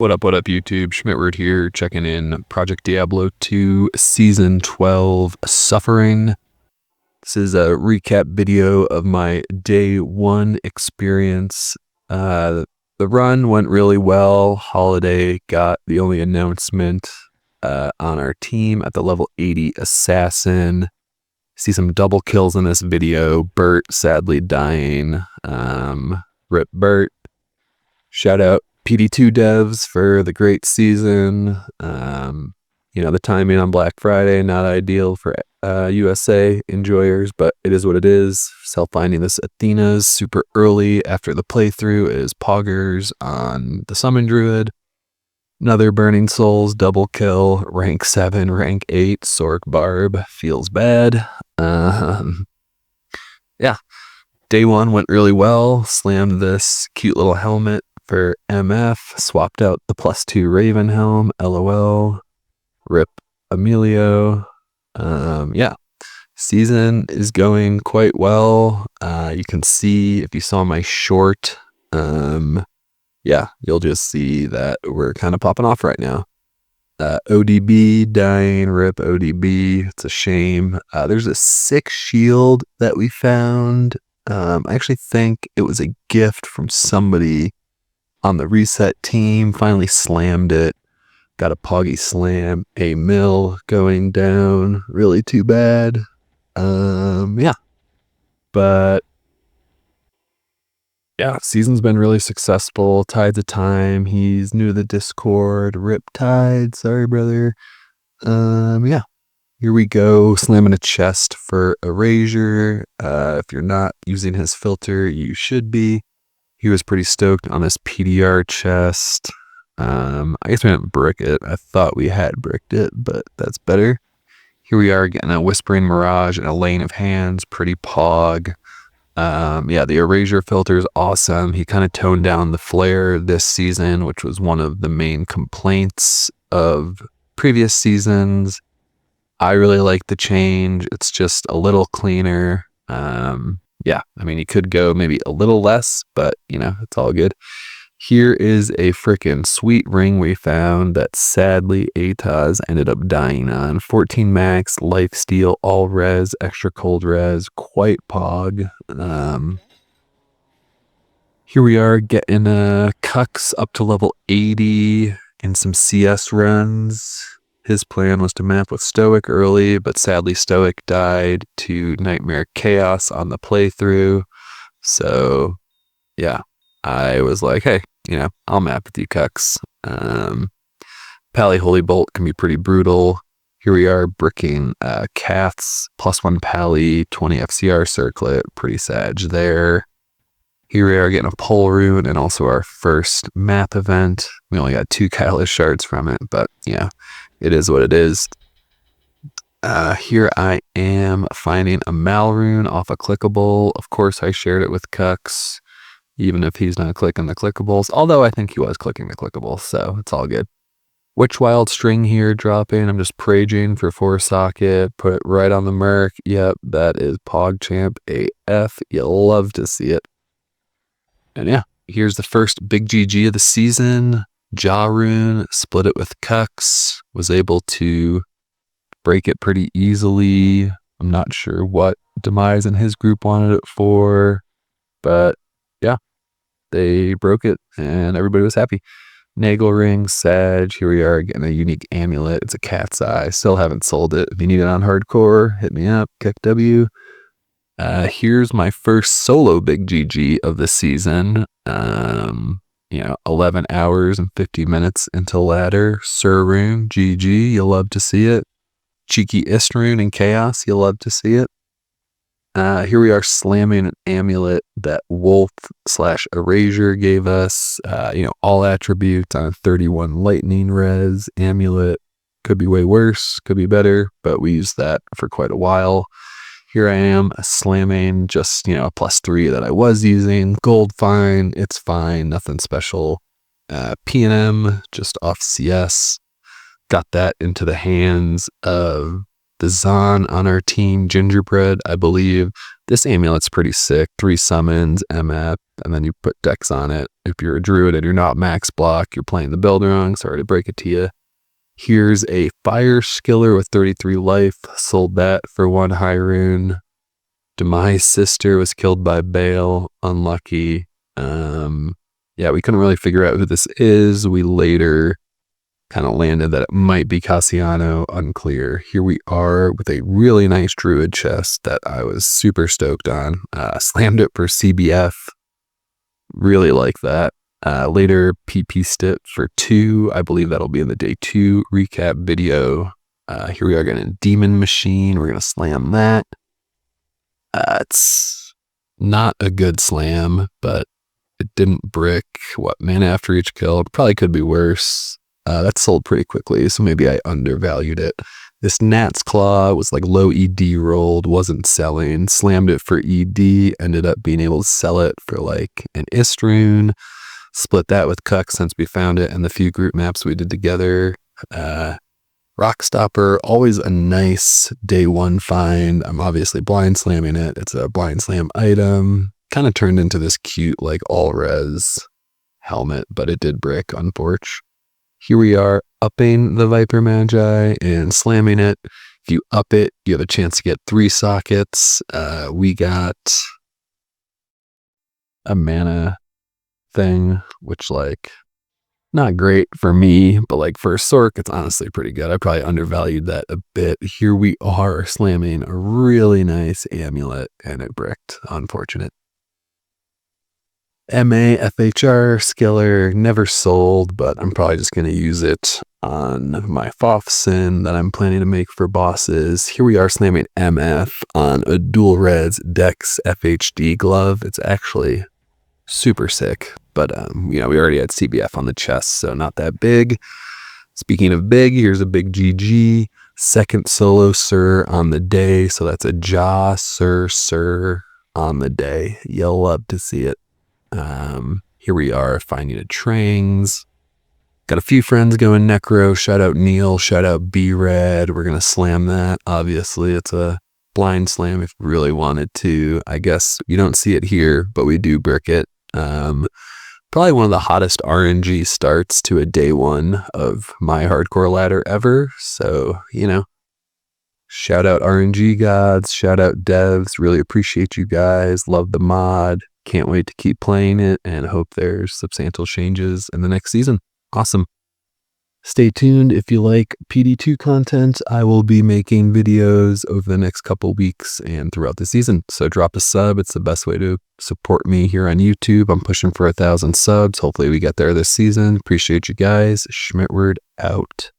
What up, YouTube? Schmidtward here, checking in Project Diablo 2, Season 12, Suffering. This is a recap video of my Day 1 experience. The run went really well. Holiday got the only announcement on our team at the level 80 Assassin. See some double kills in this video. Bert sadly dying. Rip Bert. Shout out PD2 devs for the great season. The timing on Black Friday, not ideal for USA enjoyers, but it is what it is. Self-finding this Athena's super early after the playthrough is Poggers on the Summon Druid. Another Burning Souls double kill, rank 7, rank 8, Sork Barb, feels bad. Day 1 went really well. Slammed this cute little helmet for MF, swapped out the +2 Raven helm, LOL, rip Emilio. Season is going quite well. You can see, if you saw my short, you'll just see that we're kind of popping off right now. ODB dying, rip ODB, it's a shame. There's a sick shield that we found. I actually think it was a gift from somebody on the reset team. Finally slammed it. Got a Poggy slam. A mill going down. Really too bad. Season's been really successful. Tide's of time. He's new to the Discord. Rip Tide. Sorry, brother. Here we go, slamming a chest for Erasure. If you're not using his filter, you should be. He was pretty stoked on this PDR chest. I guess we didn't brick it. I thought we had bricked it, but that's better. Here we are getting a Whispering Mirage and a Lane of Hands. Pretty pog. The Erasure filter is awesome. He kind of toned down the flare this season, which was one of the main complaints of previous seasons. I really like the change. It's just a little cleaner. You could go maybe a little less, but it's all good. Here is a freaking sweet ring we found that sadly Ataz ended up dying on. 14 max, lifesteal, all res, extra cold res, quite pog. Here we are getting Cucks up to level 80 in some CS runs. His plan was to map with Stoic early, but sadly Stoic died to Nightmare Chaos on the playthrough. So, I was like, hey, I'll map with you, Cucks. Pally Holy Bolt can be pretty brutal. Here we are bricking Cats, +1 Pally, 20 FCR Circlet, pretty sag there. Here we are getting a Pole Rune and also our first map event. We only got 2 Catalyst Shards from it, but it is what it is. Here I am finding a Malrune off a clickable. Of course, I shared it with Cucks, even if he's not clicking the clickables. Although I think he was clicking the clickables, so it's all good. Witch Wild String here dropping. I'm just praging for 4 socket. Put it right on the Merc. Yep, that is PogChamp AF. You'll love to see it. And here's the first big GG of the season. Rune, split it with Cucks, was able to break it pretty easily. I'm not sure what Demise and his group wanted it for, but they broke it and everybody was happy. Nagel Ring, Sag, here we are getting a unique amulet. It's a cat's eye. Still haven't sold it. If you need it on hardcore, hit me up, Kick W. Here's my first solo big GG of the season. 11 hours and 50 minutes into ladder. Sir Rune, GG, you'll love to see it. Cheeky Istrune and Chaos, you'll love to see it. Here we are slamming an amulet that Wolf/Erasure gave us. All attributes on 31 lightning res. Amulet could be way worse, could be better, but we used that for quite a while. Here I am slamming just, a +3 that I was using. Gold fine, it's fine, nothing special. P&M just off CS. Got that into the hands of the Zon on our team, Gingerbread, I believe. This amulet's pretty sick. 3 summons, MF, and then you put Dex on it. If you're a druid and you're not max block, you're playing the build wrong. Sorry to break it to you. Here's a Fire Skiller with 33 life. Sold that for 1 high rune. Demise Sister was killed by Bale. Unlucky. Yeah, we couldn't really figure out who this is. We later kind of landed that it might be Cassiano. Unclear. Here we are with a really nice druid chest that I was super stoked on. Slammed it for CBF. Really like that. Later PP it for 2. I believe that'll be in the day 2 recap video. Here we are getting a Demon Machine. We're going to slam that. It's not a good slam, but it didn't brick. What, mana after each kill? Probably could be worse. That sold pretty quickly, so maybe I undervalued it. This Gnat's Claw was like low ED rolled, wasn't selling. Slammed it for ED, ended up being able to sell it for like an Istrune. Split that with Cuck since we found it and the few group maps we did together. Rockstopper, always a nice day 1 find. I'm obviously blind slamming it. It's a blind slam item. Kind of turned into this cute like all res helmet, but it did brick, unfortunately. Here we are upping the Viper Magi and slamming it. If you up it, you have a chance to get 3 sockets. We got a mana thing, which like not great for me, but like for a Sork, it's honestly pretty good. I probably undervalued that a bit. Here we are slamming a really nice amulet and it bricked. Unfortunate. MA, FHR, Skiller, never sold, but I'm probably just going to use it on my Fofsin that I'm planning to make for bosses. Here we are slamming MF on a dual res Dex FHD glove. It's actually super sick, but we already had CBF on the chest, so not that big. Speaking of big, here's a big GG. Second solo Sir on the day, so that's a Ja Sir on the day. You'll love to see it. Here we are finding a Trangs. Got a few friends going Necro. Shout out Neil. Shout out B-Red. We're gonna slam that. Obviously, it's a blind slam if we really wanted to. I guess you don't see it here, but we do brick it. Probably one of the hottest RNG starts to a day 1 of my hardcore ladder ever. So, shout out RNG gods. Shout out devs. Really appreciate you guys. Love the mod. Can't wait to keep playing it and hope there's substantial changes in the next season. Awesome. Stay tuned if you like PD2 content. I will be making videos over the next couple weeks and throughout the season. So drop a sub. It's the best way to support me here on YouTube. I'm pushing for 1,000 subs. Hopefully we get there this season. Appreciate you guys. Schmitward out.